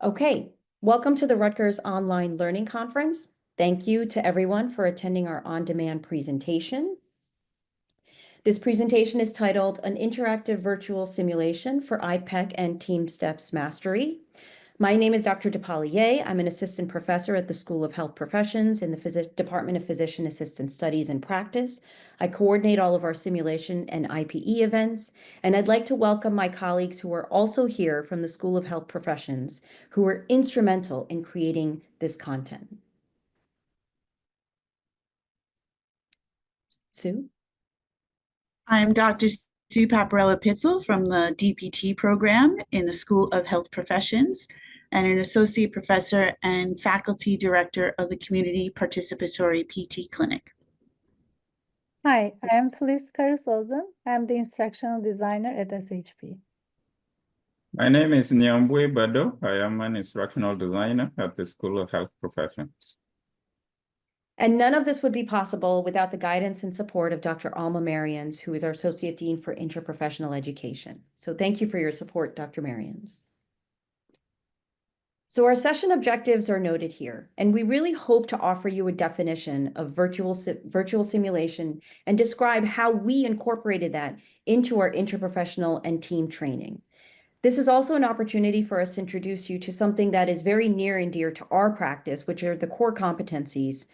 Okay, welcome to the Rutgers Online Learning Conference. Thank you to everyone for attending our on-demand presentation. This presentation is titled An Interactive Virtual Simulation for IPEC and TeamSTEPPS Mastery. My name is Dr. Dipali. I'm an assistant professor at the School of Health Professions in the Department of Physician Assistant Studies and Practice. I coordinate all of our simulation and IPE events, and I'd like to welcome my colleagues who are also here from the School of Health Professions, who were instrumental in creating this content. Sue? I'm Dr. Sue Paparella-Pitzel from the DPT program in the School of Health Professions and an associate professor and faculty director of the Community Participatory PT Clinic. Hi, I am Feliz Carusozan. I am the instructional designer at SHP. My name is Nyambwe Bado. I am an instructional designer at the School of Health Professions. And none of this would be possible without the guidance and support of Dr. Alma Marians, who is our Associate Dean for Interprofessional Education. So thank you for your support, Dr. Marians. So our session objectives are noted here, and we really hope to offer you a definition of virtual simulation and describe how we incorporated that into our interprofessional and team training. This is also an opportunity for us to introduce you to something that is very near and dear to our practice, which are the core competencies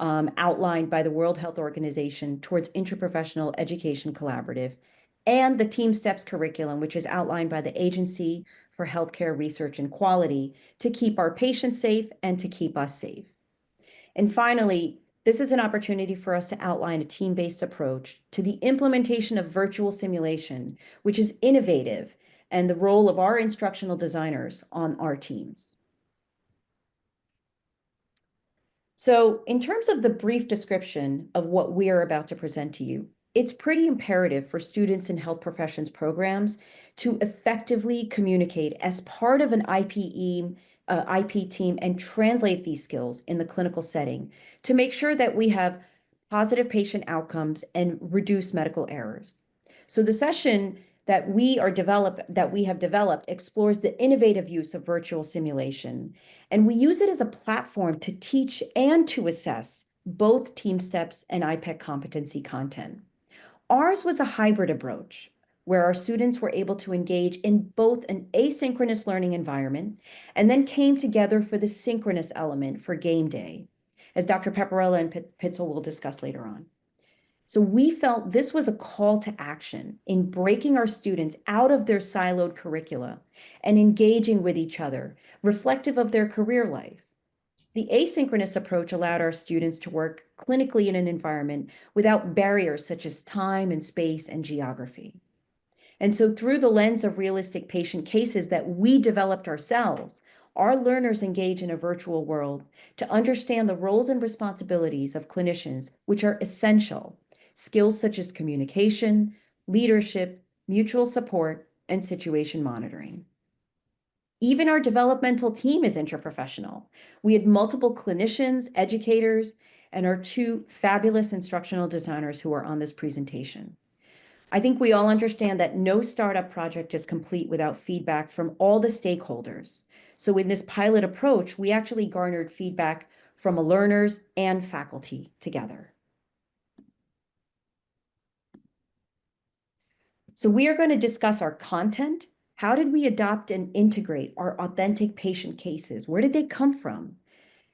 outlined by the World Health Organization towards Interprofessional Education Collaborative, and the TeamSTEPPS curriculum, which is outlined by the Agency for Healthcare Research and Quality to keep our patients safe and to keep us safe. And finally, this is an opportunity for us to outline a team-based approach to the implementation of virtual simulation, which is innovative, and the role of our instructional designers on our teams. So in terms of the brief description of what we are about to present to you, it's pretty imperative for students in health professions programs to effectively communicate as part of an IP team and translate these skills in the clinical setting to make sure that we have positive patient outcomes and reduce medical errors. So the session that we have developed explores the innovative use of virtual simulation, and we use it as a platform to teach and to assess both TeamSTEPPS and IPEC competency content. Ours was a hybrid approach, where our students were able to engage in both an asynchronous learning environment and then came together for the synchronous element for game day, as Dr. Paparella and Pitzel will discuss later on. So we felt this was a call to action in breaking our students out of their siloed curricula and engaging with each other, reflective of their career life. The asynchronous approach allowed our students to work clinically in an environment without barriers such as time and space and geography. And so through the lens of realistic patient cases that we developed ourselves, our learners engage in a virtual world to understand the roles and responsibilities of clinicians, which are essential. Skills such as communication, leadership, mutual support, and situation monitoring. Even our developmental team is interprofessional. We had multiple clinicians, educators, and our two fabulous instructional designers who are on this presentation. I think we all understand that no startup project is complete without feedback from all the stakeholders. So in this pilot approach, we actually garnered feedback from learners and faculty together. So we are going to discuss our content. How did we adopt and integrate our authentic patient cases? Where did they come from?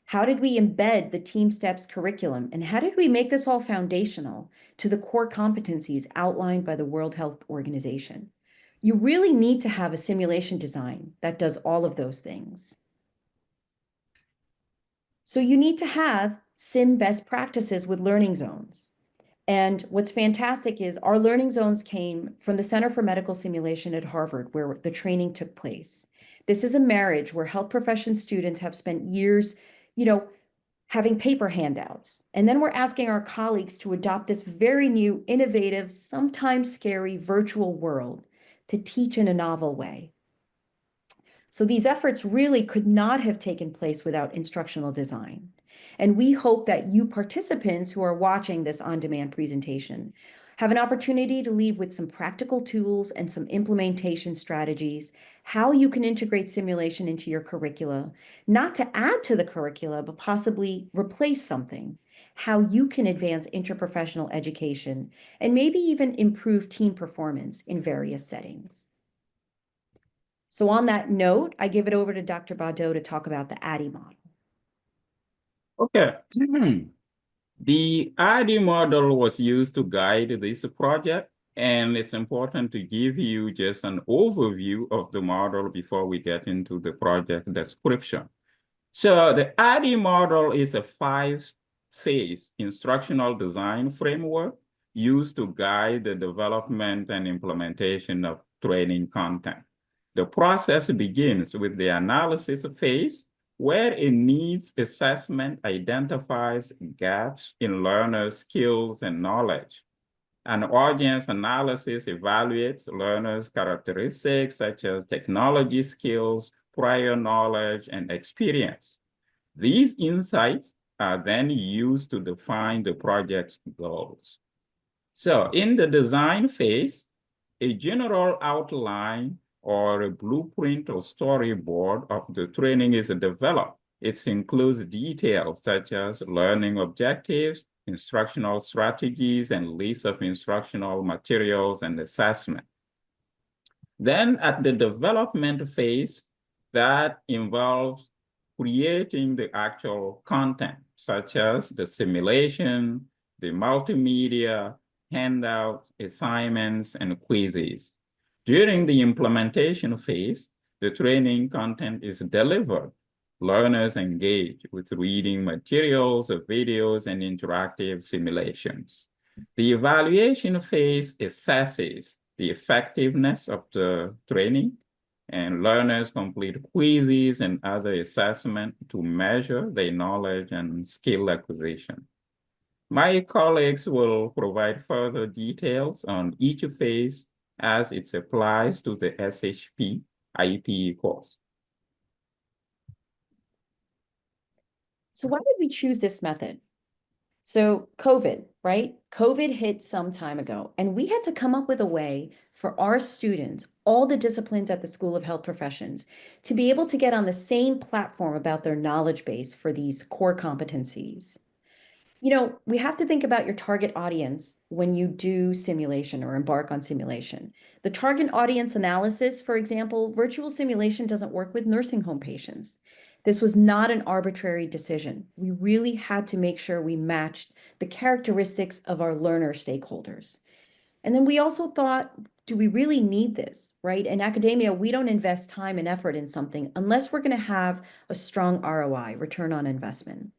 How did we embed the TeamSTEPPS curriculum? And how did we make this all foundational to the core competencies outlined by the World Health Organization? You really need to have a simulation design that does all of those things. So you need to have sim best practices with learning zones. And what's fantastic is our learning zones came from the Center for Medical Simulation at Harvard, where the training took place. This is a marriage where health profession students have spent years, having paper handouts. And then we're asking our colleagues to adopt this very new, innovative, sometimes scary virtual world to teach in a novel way. So these efforts really could not have taken place without instructional design. And we hope that you participants who are watching this on-demand presentation have an opportunity to leave with some practical tools and some implementation strategies, how you can integrate simulation into your curricula, not to add to the curricula, but possibly replace something, how you can advance interprofessional education, and maybe even improve team performance in various settings. So on that note, I give it over to Dr. Badeau to talk about the ADDIE model. Okay. The ADDIE model was used to guide this project, and it's important to give you just an overview of the model before we get into the project description. So the ADDIE model is a 5-phase instructional design framework used to guide the development and implementation of training content. The process begins with the analysis phase, where a needs assessment identifies gaps in learners' skills and knowledge. An audience analysis evaluates learners' characteristics such as technology skills, prior knowledge, and experience. These insights are then used to define the project's goals. So in the design phase, a general outline or a blueprint or storyboard of the training is developed. It includes details such as learning objectives, instructional strategies, and lists of instructional materials and assessment. Then at the development phase, that involves creating the actual content, such as the simulation, the multimedia, handouts, assignments, and quizzes. During the implementation phase, the training content is delivered. Learners engage with reading materials, videos, and interactive simulations. The evaluation phase assesses the effectiveness of the training, and learners complete quizzes and other assessments to measure their knowledge and skill acquisition. My colleagues will provide further details on each phase as it applies to the SHP IPE course. So why did we choose this method? So COVID, right? COVID hit some time ago, and we had to come up with a way for our students, all the disciplines at the School of Health Professions, to be able to get on the same platform about their knowledge base for these core competencies. You know, we have to think about your target audience when you do simulation or embark on simulation. The target audience analysis, for example, virtual simulation doesn't work with nursing home patients. This was not an arbitrary decision. We really had to make sure we matched the characteristics of our learner stakeholders. And then we also thought, do we really need this, right? In academia, we don't invest time and effort in something unless we're going to have a strong ROI, return on investment.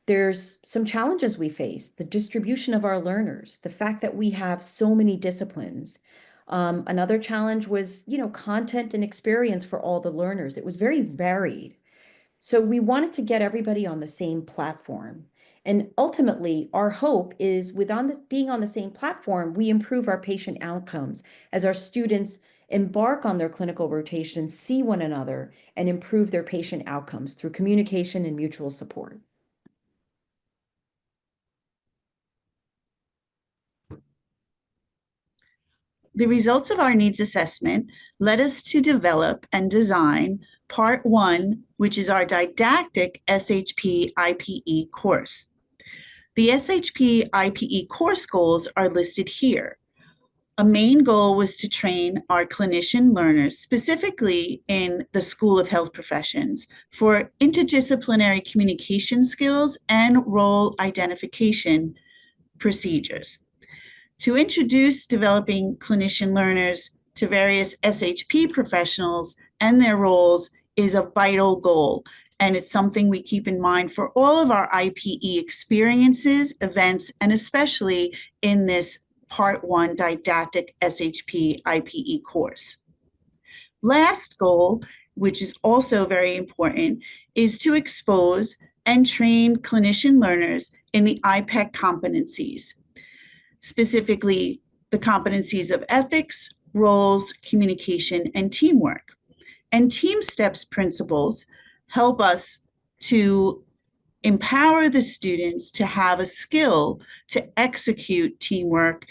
There's some challenges we face, the distribution of our learners, the fact that we have so many disciplines. Another challenge was, content and experience for all the learners. It was very varied. So we wanted to get everybody on the same platform. And ultimately, our hope is being on the same platform, we improve our patient outcomes as our students embark on their clinical rotations, see one another, and improve their patient outcomes through communication and mutual support. The results of our needs assessment led us to develop and design Part 1, which is our didactic SHP IPE course. The SHP IPE course goals are listed here. A main goal was to train our clinician learners, specifically in the School of Health Professions, for interdisciplinary communication skills and role identification procedures. To introduce developing clinician learners to various SHP professionals and their roles is a vital goal, and it's something we keep in mind for all of our IPE experiences, events, and especially in this Part 1 didactic SHP IPE course. Last goal, which is also very important, is to expose and train clinician learners in the IPEC competencies, specifically the competencies of ethics, roles, communication, and teamwork. And TeamSTEPPS principles help us to empower the students to have a skill to execute teamwork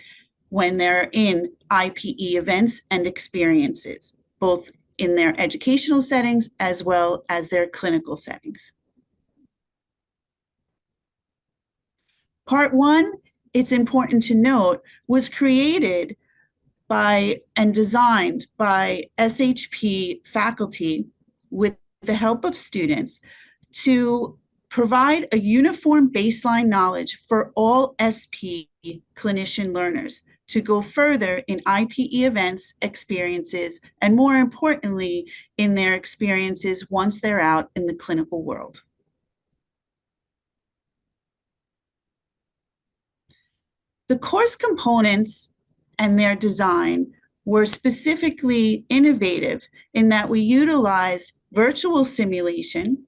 when they're in IPE events and experiences, both in their educational settings as well as their clinical settings. Part 1, it's important to note, was created by and designed by SHP faculty with the help of students to provide a uniform baseline knowledge for all SP clinician learners to go further in IPE events, experiences, and more importantly, in their experiences once they're out in the clinical world. The course components and their design were specifically innovative in that we utilized virtual simulation,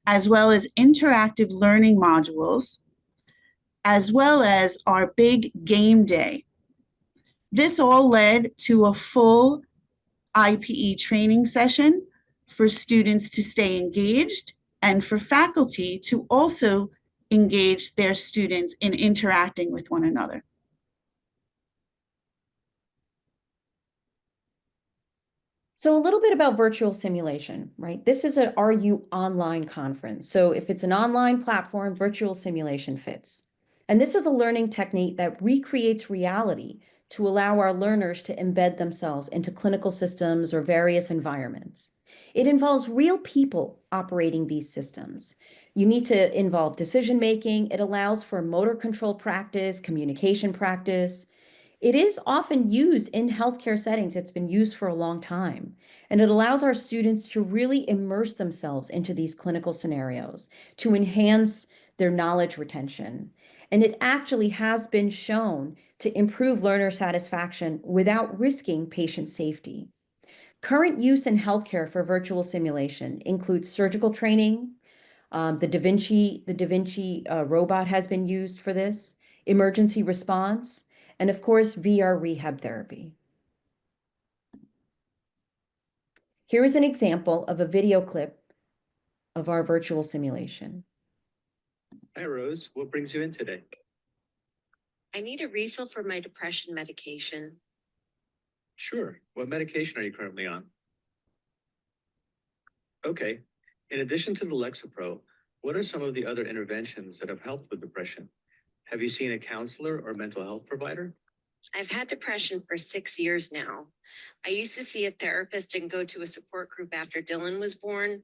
as well as interactive learning modules, as well as our big game day. This all led to a full IPE training session for students to stay engaged and for faculty to also engage their students in interacting with one another. So a little bit about virtual simulation, right? This is an RU online conference. So if it's an online platform, virtual simulation fits. And this is a learning technique that recreates reality to allow our learners to embed themselves into clinical systems or various environments. It involves real people operating these systems. You need to involve decision making. It allows for motor control practice, communication practice. It is often used in healthcare settings. It's been used for a long time. And it allows our students to really immerse themselves into these clinical scenarios, to enhance their knowledge retention. And it actually has been shown to improve learner satisfaction without risking patient safety. Current use in healthcare for virtual simulation includes surgical training. The Da Vinci robot has been used for this, emergency response, and of course, VR rehab therapy. Here is an example of a video clip of our virtual simulation. Hi, Rose. What brings you in today? I need a refill for my depression medication. Sure. What medication are you currently on? Okay. In addition to the Lexapro, what are some of the other interventions that have helped with depression? Have you seen a counselor or mental health provider? I've had depression for 6 years now. I used to see a therapist and go to a support group after Dylan was born,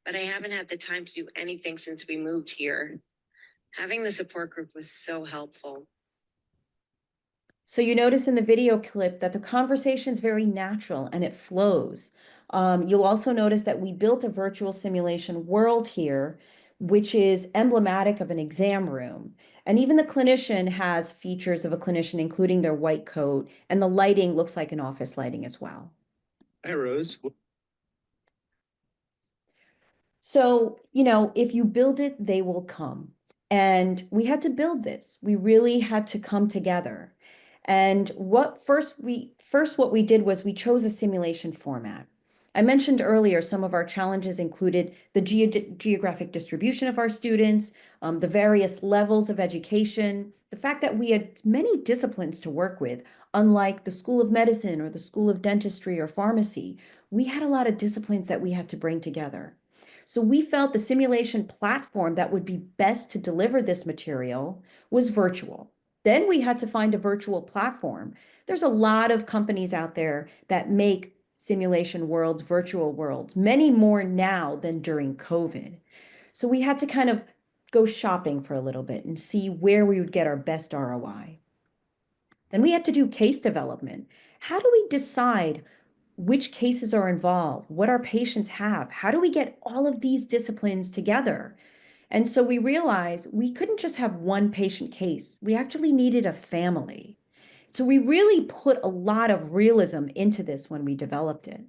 but I haven't had the time to do anything since we moved here. Having the support group was so helpful. So you notice in the video clip that the conversation is very natural and it flows. You'll also notice that we built a virtual simulation world here, which is emblematic of an exam room. And even the clinician has features of a clinician, including their white coat, and the lighting looks like an office lighting as well. Hi, Rose. So, you know, if you build it, they will come. And we had to build this. We really had to come together. And what we did was we chose a simulation format. I mentioned earlier some of our challenges included the geographic distribution of our students, the various levels of education, the fact that we had many disciplines to work with, unlike the School of Medicine or the School of Dentistry or Pharmacy. We had a lot of disciplines that we had to bring together. So we felt the simulation platform that would be best to deliver this material was virtual. Then we had to find a virtual platform. There's a lot of companies out there that make simulation worlds, virtual worlds, many more now than during COVID. So we had to kind of go shopping for a little bit and see where we would get our best ROI. Then we had to do case development. How do we decide which cases are involved, what our patients have? How do we get all of these disciplines together? And so we realized we couldn't just have one patient case. We actually needed a family. So we really put a lot of realism into this when we developed it.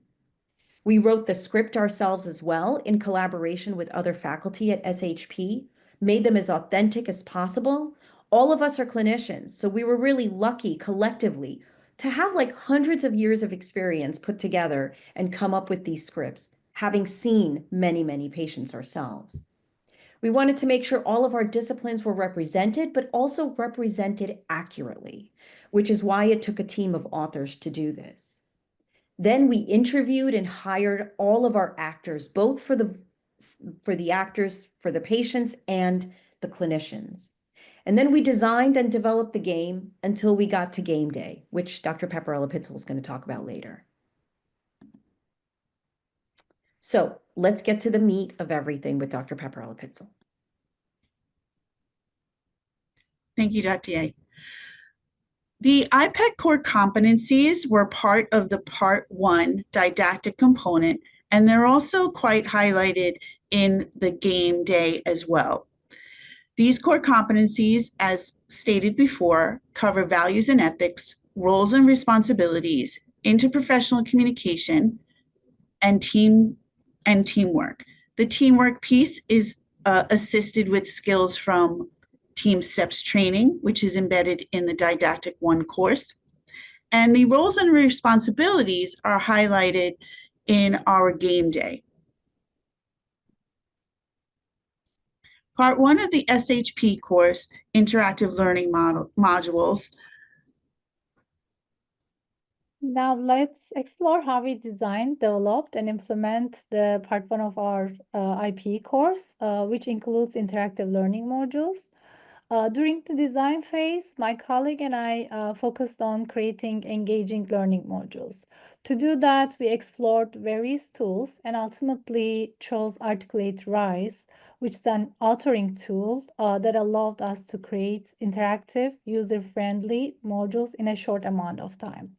We wrote the script ourselves as well in collaboration with other faculty at SHP, made them as authentic as possible. All of us are clinicians, so we were really lucky collectively to have like hundreds of years of experience put together and come up with these scripts, having seen many, many patients ourselves. We wanted to make sure all of our disciplines were represented, but also represented accurately, which is why it took a team of authors to do this. Then we interviewed and hired all of our actors, both for the actors, for the patients, and the clinicians. And then we designed and developed the game until we got to game day, which Dr. Pepperella-Pitzel is going to talk about later. So let's get to the meat of everything with Dr. Pepperella-Pitzel. Thank you, Dr. Ye. The IPEC core competencies were part of the Part 1 didactic component, and they're also quite highlighted in the game day as well. These core competencies, as stated before, cover values and ethics, roles and responsibilities, interprofessional communication, and teamwork. The teamwork piece is assisted with skills from TeamSTEPPS training, which is embedded in the Didactic 1 course. And the roles and responsibilities are highlighted in our game day. Part 1 of the SHP course, Interactive Learning Modules. Now let's explore how we designed, developed, and implement the Part 1 of our IPE course, which includes interactive learning modules. During the design phase, my colleague and I focused on creating engaging learning modules. To do that, we explored various tools and ultimately chose Articulate Rise, which is an authoring tool that allowed us to create interactive, user-friendly modules in a short amount of time.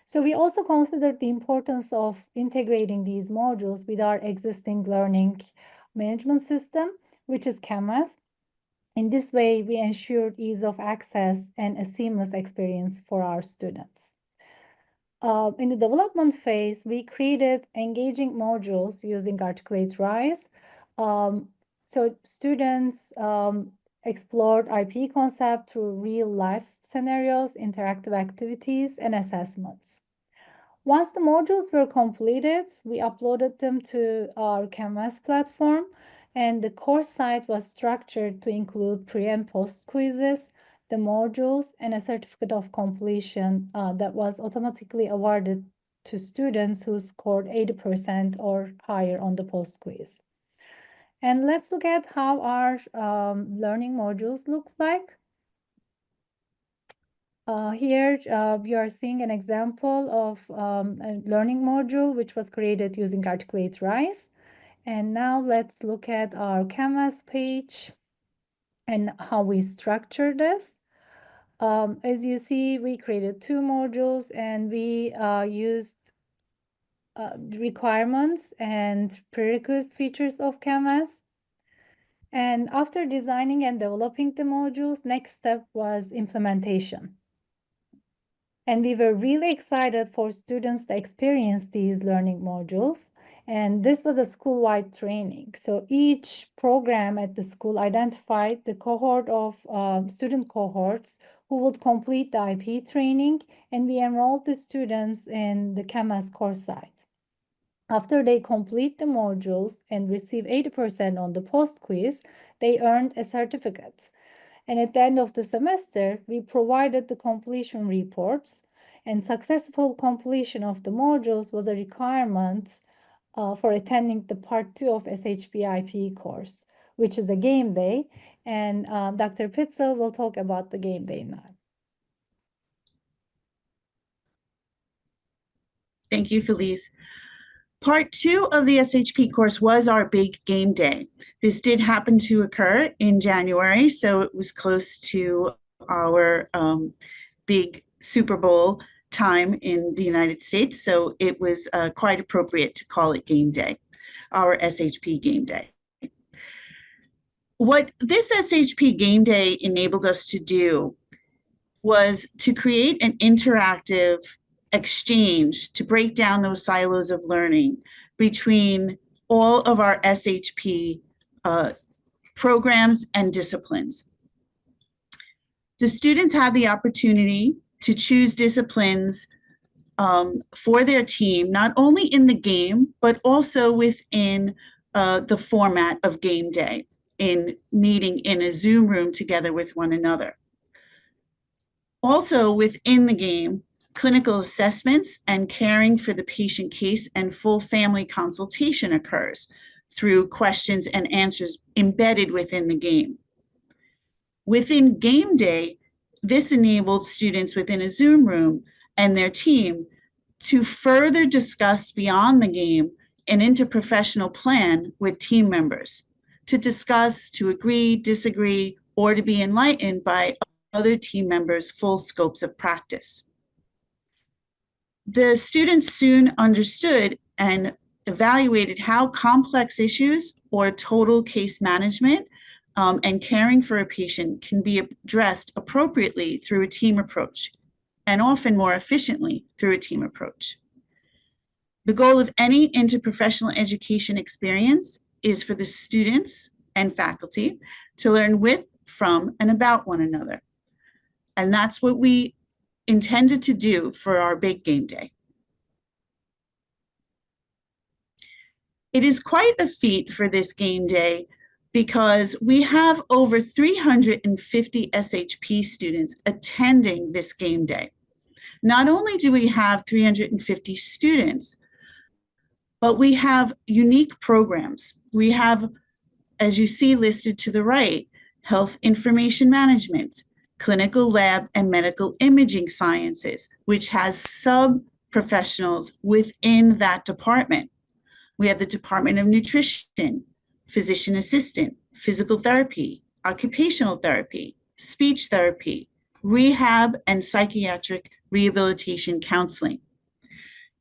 So we also considered the importance of integrating these modules with our existing learning management system, which is Canvas. In this way, we ensured ease of access and a seamless experience for our students. In the development phase, we created engaging modules using Articulate Rise. So students explored IP concept through real-life scenarios, interactive activities, and assessments. Once the modules were completed, we uploaded them to our Canvas platform, and the course site was structured to include pre- and post quizzes, the modules, and a certificate of completion that was automatically awarded to students who scored 80% or higher on the post quiz. And let's look at how our learning modules look like. Here you are seeing an example of a learning module which was created using Articulate Rise. And now let's look at our Canvas page and how we structure this. As you see, we created 2 modules and we used requirements and prerequisite features of Canvas. And after designing and developing the modules, next step was implementation. And we were really excited for students to experience these learning modules. And this was a school-wide training. So each program at the school identified the cohort of student cohorts who would complete the IP training, and we enrolled the students in the Canvas course site. After they complete the modules and receive 80% on the post quiz, they earned a certificate. And at the end of the semester, we provided the completion reports, and successful completion of the modules was a requirement for attending the Part 2 of SHP IPE course, which is a game day. And Dr. Pitzel will talk about the game day now. Thank you, Felice. Part 2 of the SHP course was our big game day. This did happen to occur in January, so it was close to our big Super Bowl time in the United States, so it was quite appropriate to call it game day, our SHP game day. What this SHP game day enabled us to do was to create an interactive exchange to break down those silos of learning between all of our SHP programs and disciplines. The students had the opportunity to choose disciplines for their team, not only in the game, but also within the format of game day. in meeting in a Zoom room together with one another. Also within the game, clinical assessments and caring for the patient case and full family consultation occurs through questions and answers embedded within the game. Within game day, this enabled students within a Zoom room and their team to further discuss beyond the game an interprofessional plan with team members, to discuss, to agree, disagree, or to be enlightened by other team members' full scopes of practice. The students soon understood and evaluated how complex issues or total case management and caring for a patient can be addressed appropriately through a team approach, and often more efficiently through a team approach. The goal of any interprofessional education experience is for the students and faculty to learn with, from, and about one another. And that's what we intended to do for our big game day. It is quite a feat for this game day because we have over 350 SHP students attending this game day. Not only do we have 350 students, but we have unique programs. We have, as you see listed to the right, health information management, clinical lab and medical imaging sciences, which has sub-professionals within that department. We have the Department of Nutrition, physician assistant, physical therapy, occupational therapy, speech therapy, rehab, and psychiatric rehabilitation counseling.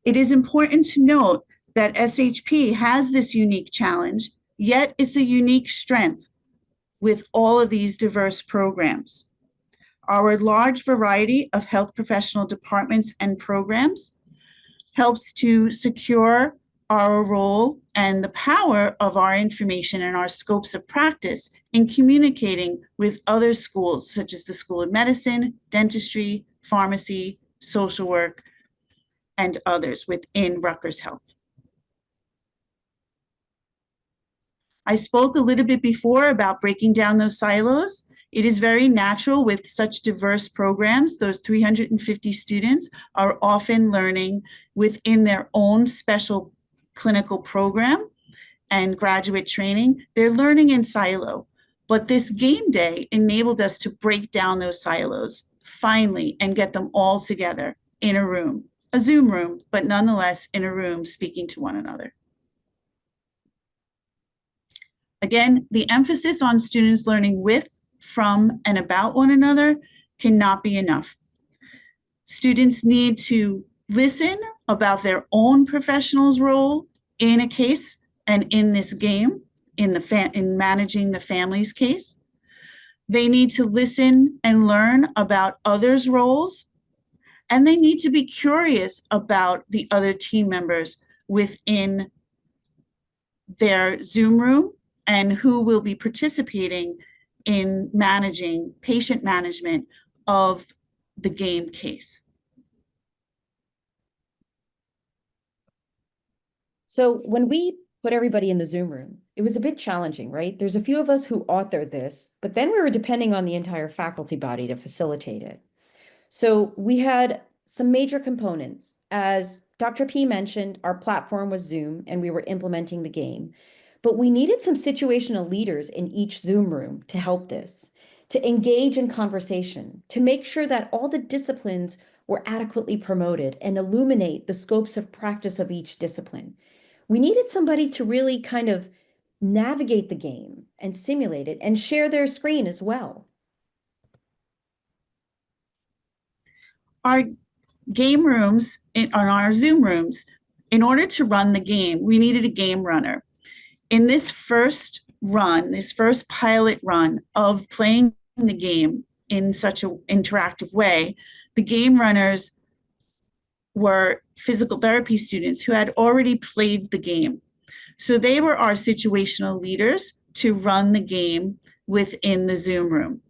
It is important to note that SHP has this unique challenge, yet it's a unique strength with all of these diverse programs. Our large variety of health professional departments and programs helps to secure our role and the power of our information and our scopes of practice in communicating with other schools, such as the School of Medicine, Dentistry, Pharmacy, Social Work, and others within Rutgers Health. I spoke a little bit before about breaking down those silos. It is very natural with such diverse programs. Those 350 students are often learning within their own special clinical program and graduate training. They're learning in silo, but this game day enabled us to break down those silos finally and get them all together in a room, a Zoom room, but nonetheless in a room speaking to one another. Again, the emphasis on students learning with, from, and about one another cannot be enough. Students need to listen about their own professional's role in a case and in this game, in managing the family's case. They need to listen and learn about others' roles, and they need to be curious about the other team members within their Zoom room and who will be participating in managing patient management of the game case. So when we put everybody in the Zoom room, it was a bit challenging, right? There's a few of us who authored this, but then we were depending on the entire faculty body to facilitate it. So we had some major components. As Dr. P mentioned, our platform was Zoom and we were implementing the game. But we needed some situational leaders in each Zoom room to help this, to engage in conversation, to make sure that all the disciplines were adequately promoted and illuminate the scopes of practice of each discipline. We needed somebody to really kind of navigate the game and simulate it and share their screen as well. Our game rooms, on our Zoom rooms, in order to run the game, we needed a game runner. In this first run, this first pilot run of playing the game in such an interactive way, the game runners were physical therapy students who had already played the game. So they were our situational leaders to run the game within the Zoom room.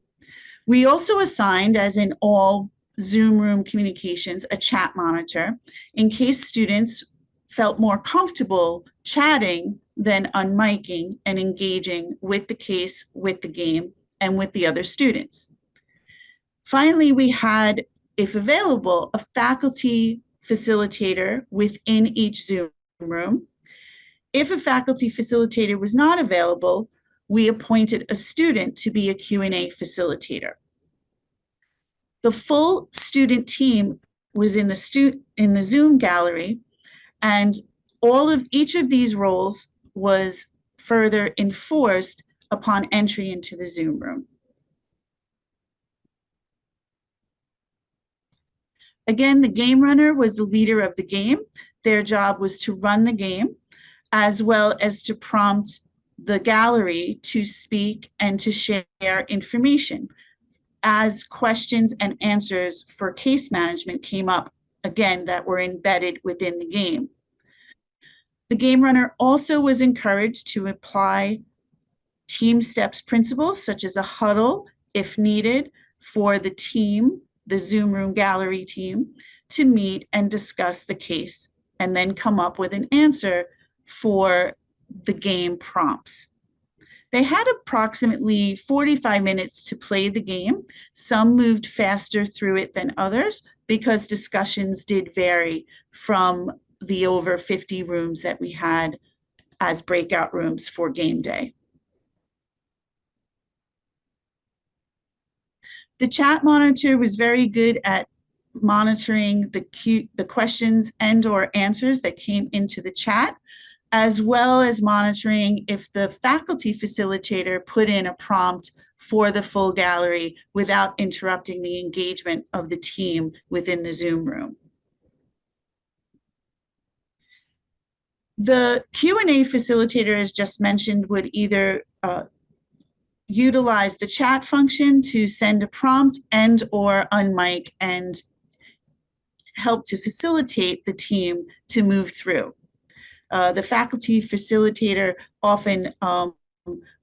We also assigned, as in all Zoom room communications, a chat monitor in case students felt more comfortable chatting than unmiking and engaging with the case, with the game, and with the other students. Finally, we had, if available, a faculty facilitator within each Zoom room. If a faculty facilitator was not available, we appointed a student to be a Q&A facilitator. The full student team was in the Zoom gallery, and each of these roles was further enforced upon entry into the Zoom room. Again, the game runner was the leader of the game. Their job was to run the game, as well as to prompt the gallery to speak and to share information. As questions and answers for case management came up, again, that were embedded within the game. The game runner also was encouraged to apply TeamSTEPPS principles, such as a huddle, if needed, for the team, the Zoom room gallery team, to meet and discuss the case, and then come up with an answer for the game prompts. They had approximately 45 minutes to play the game. Some moved faster through it than others because discussions did vary from the over 50 rooms that we had as breakout rooms for game day. The chat monitor was very good at monitoring the questions and or answers that came into the chat, as well as monitoring if the faculty facilitator put in a prompt for the full gallery without interrupting the engagement of the team within the Zoom room. The Q&A facilitator, as just mentioned, would either utilize the chat function to send a prompt and or unmic and help to facilitate the team to move through. The faculty facilitator often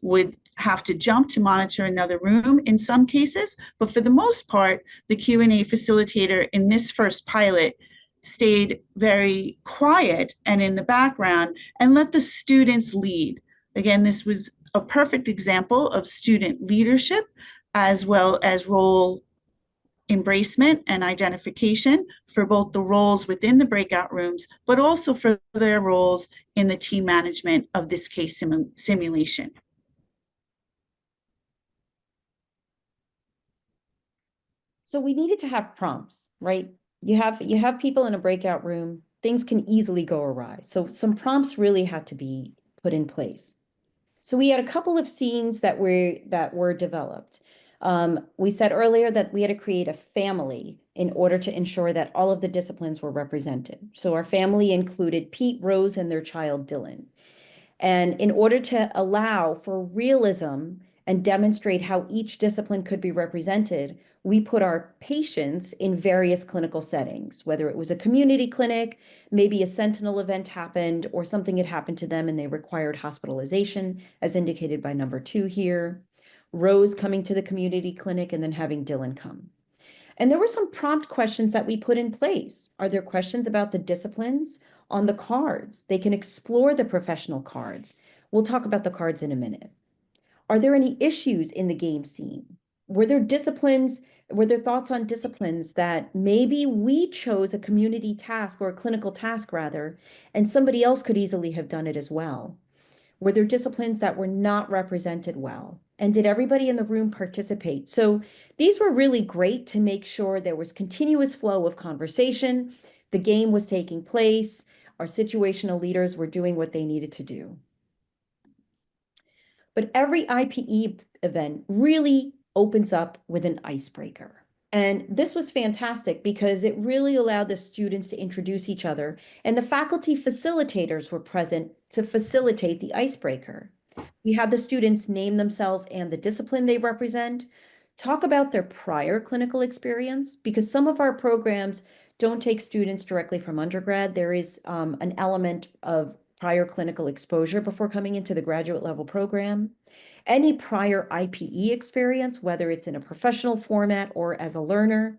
would have to jump to monitor another room in some cases, but for the most part, the Q&A facilitator in this first pilot stayed very quiet and in the background and let the students lead. Again, this was a perfect example of student leadership as well as role embracement and identification for both the roles within the breakout rooms, but also for their roles in the team management of this case simulation. So we needed to have prompts, right? You have people in a breakout room, things can easily go awry. So some prompts really had to be put in place. So we had a couple of scenes that were developed. We said earlier that we had to create a family in order to ensure that all of the disciplines were represented. So our family included Pete, Rose, and their child, Dylan. And in order to allow for realism and demonstrate how each discipline could be represented, we put our patients in various clinical settings, whether it was a community clinic, maybe a sentinel event happened, or something had happened to them and they required hospitalization, as indicated by number 2 here. Rose coming to the community clinic and then having Dylan come. And there were some prompt questions that we put in place. Are there questions about the disciplines on the cards? They can explore the professional cards. We'll talk about the cards in a minute. Are there any issues in the game scene? Were there thoughts on disciplines that maybe we chose a community task or a clinical task rather, and somebody else could easily have done it as well? Were there disciplines that were not represented well? And did everybody in the room participate? So these were really great to make sure there was continuous flow of conversation, the game was taking place, our situational leaders were doing what they needed to do. But every IPE event really opens up with an icebreaker. And this was fantastic because it really allowed the students to introduce each other, and the faculty facilitators were present to facilitate the icebreaker. We had the students name themselves and the discipline they represent, talk about their prior clinical experience, because some of our programs don't take students directly from undergrad. There is an element of prior clinical exposure before coming into the graduate level program. Any prior IPE experience, whether it's in a professional format or as a learner,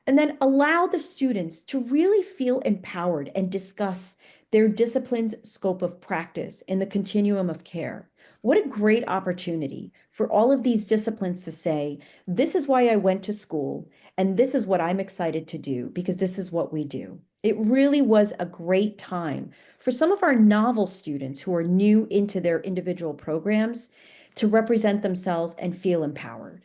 and then allow the students to really feel empowered and discuss their discipline's scope of practice in the continuum of care. What a great opportunity for all of these disciplines to say, this is why I went to school, and this is what I'm excited to do, because this is what we do. It really was a great time for some of our novel students who are new into their individual programs to represent themselves and feel empowered.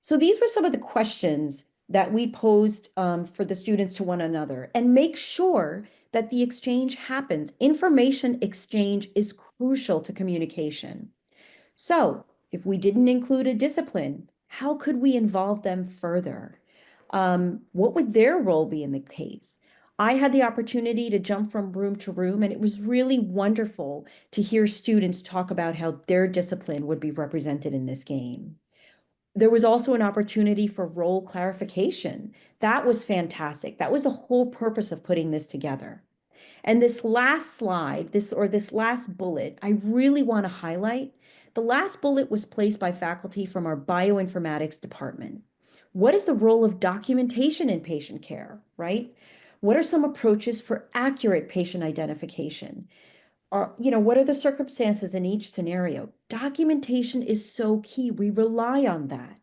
So these were some of the questions that we posed for the students to one another, and make sure that the exchange happens. Information exchange is crucial to communication. So if we didn't include a discipline, how could we involve them further? What would their role be in the case? I had the opportunity to jump from room to room, and it was really wonderful to hear students talk about how their discipline would be represented in this game. There was also an opportunity for role clarification. That was fantastic. That was the whole purpose of putting this together. And this last slide, this last bullet, I really want to highlight. The last bullet was placed by faculty from our bioinformatics department. What is the role of documentation in patient care, right? What are some approaches for accurate patient identification? What are the circumstances in each scenario? Documentation is so key. We rely on that.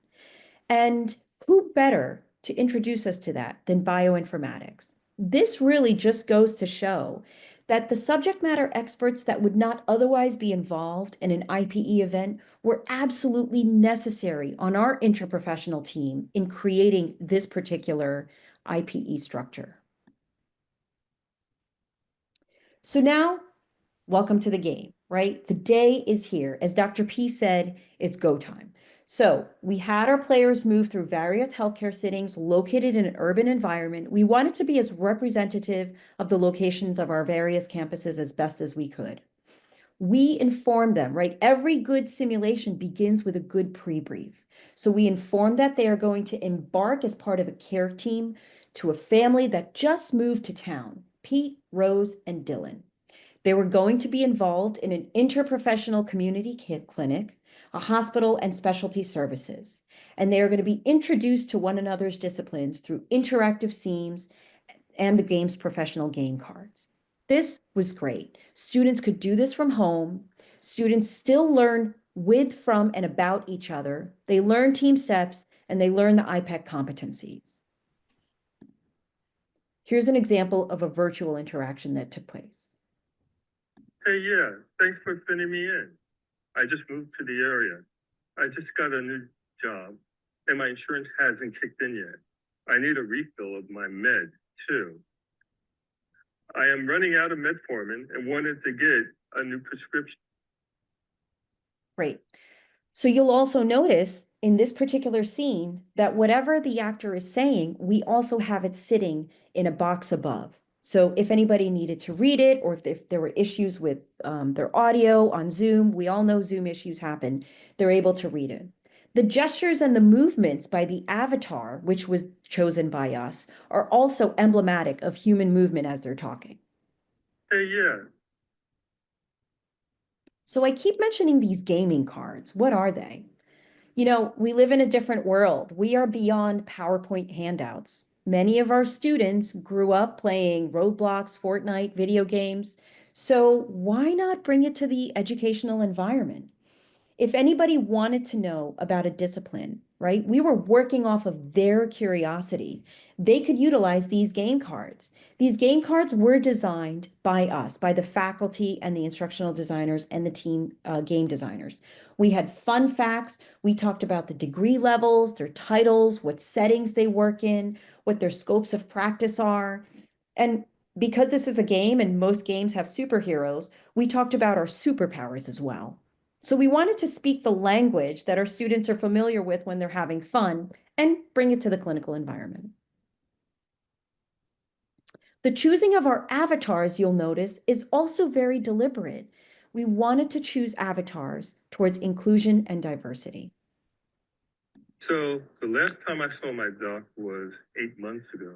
And who better to introduce us to that than bioinformatics? This really just goes to show that the subject matter experts that would not otherwise be involved in an IPE event were absolutely necessary on our interprofessional team in creating this particular IPE structure. So now, welcome to the game, right? The day is here. As Dr. P said, it's go time. So we had our players move through various healthcare settings located in an urban environment. We wanted to be as representative of the locations of our various campuses as best as we could. We informed them, right? Every good simulation begins with a good pre-brief. So we informed that they are going to embark as part of a care team to a family that just moved to town, Pete, Rose, and Dylan. They were going to be involved in an interprofessional community clinic, a hospital, and specialty services. And they are going to be introduced to one another's disciplines through interactive scenes and the game's professional game cards. This was great. Students could do this from home. Students still learn with, from, and about each other. They learn TeamSTEPPS, and they learn the IPEC competencies. Here's an example of a virtual interaction that took place. Hey, yeah, thanks for sending me in. I just moved to the area. I just got a new job, and my insurance hasn't kicked in yet. I need a refill of my meds, too. I am running out of metformin and wanted to get a new prescription. Great. So you'll also notice in this particular scene that whatever the actor is saying, we also have it sitting in a box above. So if anybody needed to read it, or if there were issues with their audio on Zoom, we all know Zoom issues happen, they're able to read it. The gestures and the movements by the avatar, which was chosen by us, are also emblematic of human movement as they're talking. Hey, yeah. So I keep mentioning these gaming cards. What are they? You know, we live in a different world. We are beyond PowerPoint handouts. Many of our students grew up playing Roblox, Fortnite, video games. So why not bring it to the educational environment? If anybody wanted to know about a discipline, right, we were working off of their curiosity. They could utilize these game cards. These game cards were designed by us, by the faculty and the instructional designers and the team game designers. We had fun facts. We talked about the degree levels, their titles, what settings they work in, what their scopes of practice are. And because this is a game and most games have superheroes, we talked about our superpowers as well. So we wanted to speak the language that our students are familiar with when they're having fun and bring it to the clinical environment. The choosing of our avatars, you'll notice, is also very deliberate. We wanted to choose avatars towards inclusion and diversity. So the last time I saw my doc was 8 months ago.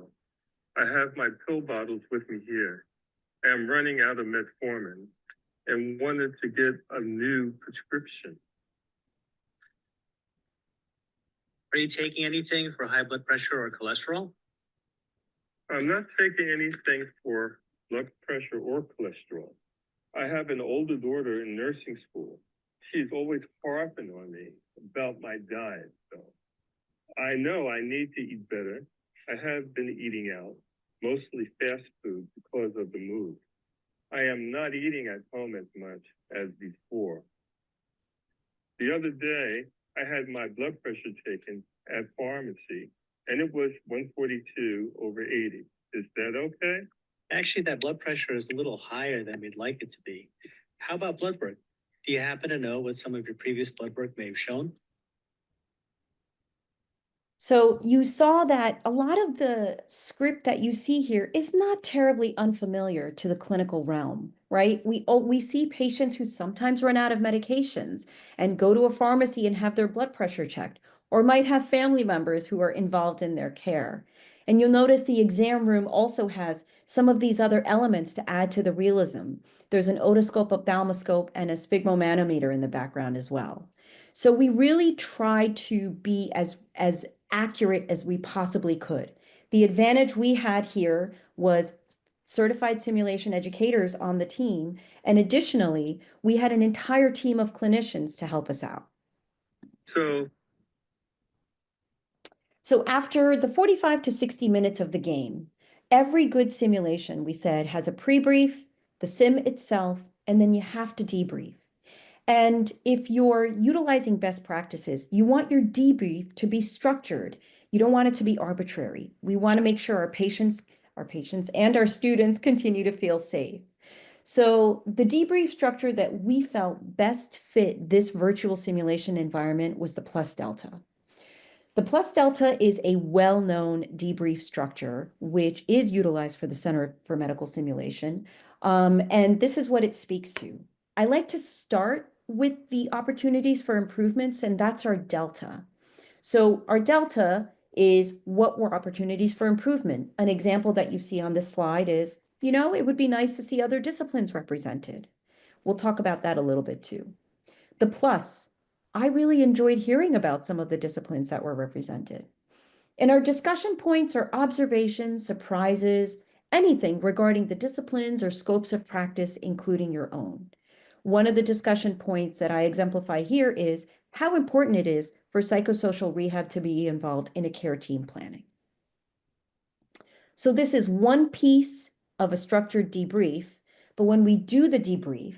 I have my pill bottles with me here. I am running out of metformin and wanted to get a new prescription. Are you taking anything for high blood pressure or cholesterol? I'm not taking anything for blood pressure or cholesterol. I have an older daughter in nursing school. She's always harping on me about my diet, though. I know I need to eat better. I have been eating out, mostly fast food because of the move. I am not eating at home as much as before. The other day, I had my blood pressure taken at pharmacy, and it was 142/80. Is that okay? Actually, that blood pressure is a little higher than we'd like it to be. How about blood work? Do you happen to know what some of your previous blood work may have shown? So you saw that a lot of the script that you see here is not terribly unfamiliar to the clinical realm, right? We see patients who sometimes run out of medications and go to a pharmacy and have their blood pressure checked, or might have family members who are involved in their care. And you'll notice the exam room also has some of these other elements to add to the realism. There's an otoscope, ophthalmoscope, and a sphygmomanometer in the background as well. So we really tried to be as accurate as we possibly could. The advantage we had here was certified simulation educators on the team. And additionally, we had an entire team of clinicians to help us out. So after the 45 to 60 minutes of the game, every good simulation, we said, has a pre-brief, the sim itself, and then you have to debrief. And if you're utilizing best practices, you want your debrief to be structured. You don't want it to be arbitrary. We want to make sure our patients and our students continue to feel safe. So the debrief structure that we felt best fit this virtual simulation environment was the plus delta. The plus delta is a well-known debrief structure, which is utilized for the Center for Medical Simulation. And this is what it speaks to. I like to start with the opportunities for improvements, and that's our delta. So our delta is what were opportunities for improvement. An example that you see on this slide is, it would be nice to see other disciplines represented. We'll talk about that a little bit too. The plus, I really enjoyed hearing about some of the disciplines that were represented. And our discussion points are observations, surprises, anything regarding the disciplines or scopes of practice, including your own. One of the discussion points that I exemplify here is how important it is for psychosocial rehab to be involved in a care team planning. So this is one piece of a structured debrief, but when we do the debrief,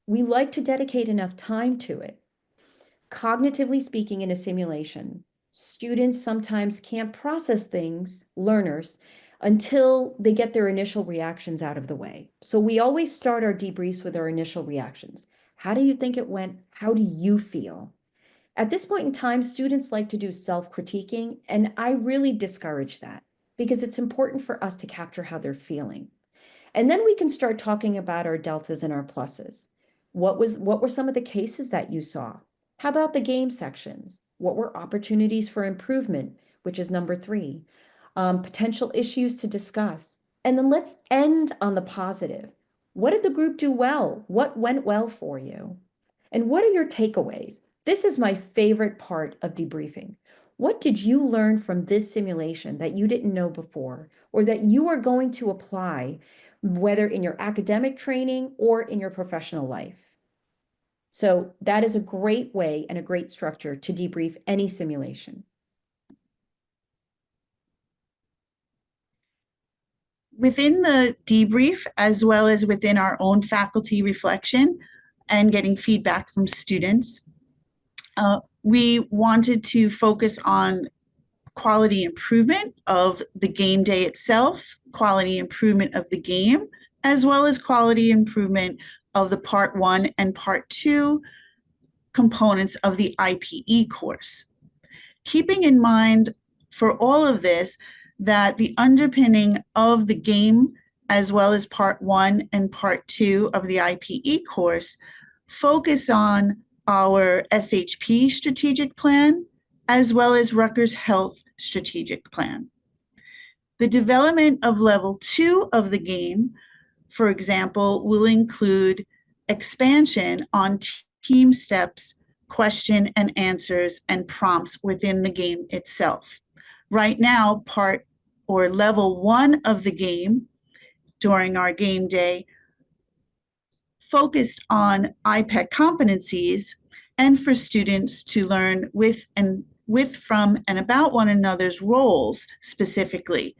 we like to dedicate enough time to it. Cognitively speaking, in a simulation, students sometimes can't process things, learners, until they get their initial reactions out of the way. So we always start our debriefs with our initial reactions. How do you think it went? How do you feel? At this point in time, students like to do self-critiquing, and I really discourage that because it's important for us to capture how they're feeling. And then we can start talking about our deltas and our pluses. What were some of the cases that you saw? How about the game sections? What were opportunities for improvement, which is number 3? Potential issues to discuss. And then let's end on the positive. What did the group do well? What went well for you? And what are your takeaways? This is my favorite part of debriefing. What did you learn from this simulation that you didn't know before, or that you are going to apply, whether in your academic training or in your professional life? So that is a great way and a great structure to debrief any simulation. Within the debrief, as well as within our own faculty reflection and getting feedback from students, we wanted to focus on quality improvement of the game day itself, quality improvement of the game, as well as quality improvement of the Part 1 and Part 2 components of the IPE course. Keeping in mind for all of this that the underpinning of the game, as well as Part 1 and Part 2 of the IPE course, focus on our SHP strategic plan, as well as Rutgers Health strategic plan. The development of level 2 of the game, for example, will include expansion on TeamSTEPPS question and answers and prompts within the game itself. Right now, Part or level 1 of the game during our game day focused on IPEC competencies and for students to learn with, from, and about one another's roles specifically.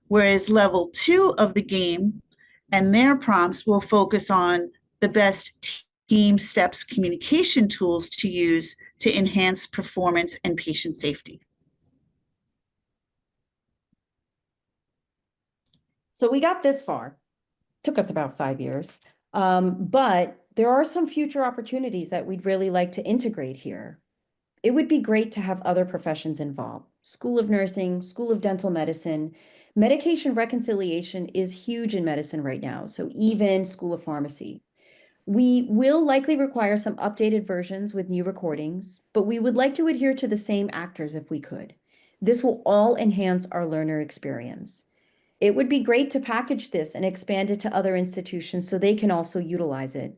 Whereas level 2 of the game and their prompts will focus on the best TeamSTEPPS communication tools to use to enhance performance and patient safety. So we got this far. Took us about 5 years. But there are some future opportunities that we'd really like to integrate here. It would be great to have other professions involved. School of Nursing, School of Dental Medicine. Medication reconciliation is huge in medicine right now, so even School of Pharmacy. We will likely require some updated versions with new recordings, but we would like to adhere to the same actors if we could. This will all enhance our learner experience. It would be great to package this and expand it to other institutions so they can also utilize it.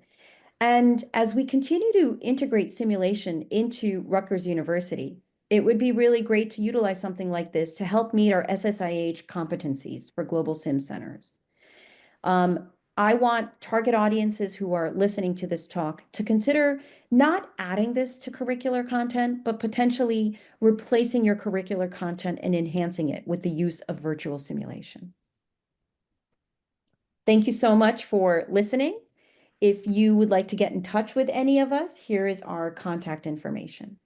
And as we continue to integrate simulation into Rutgers University, it would be really great to utilize something like this to help meet our SSIH competencies for global sim centers. I want target audiences who are listening to this talk to consider not adding this to curricular content, but potentially replacing your curricular content and enhancing it with the use of virtual simulation. Thank you so much for listening. If you would like to get in touch with any of us, here is our contact information.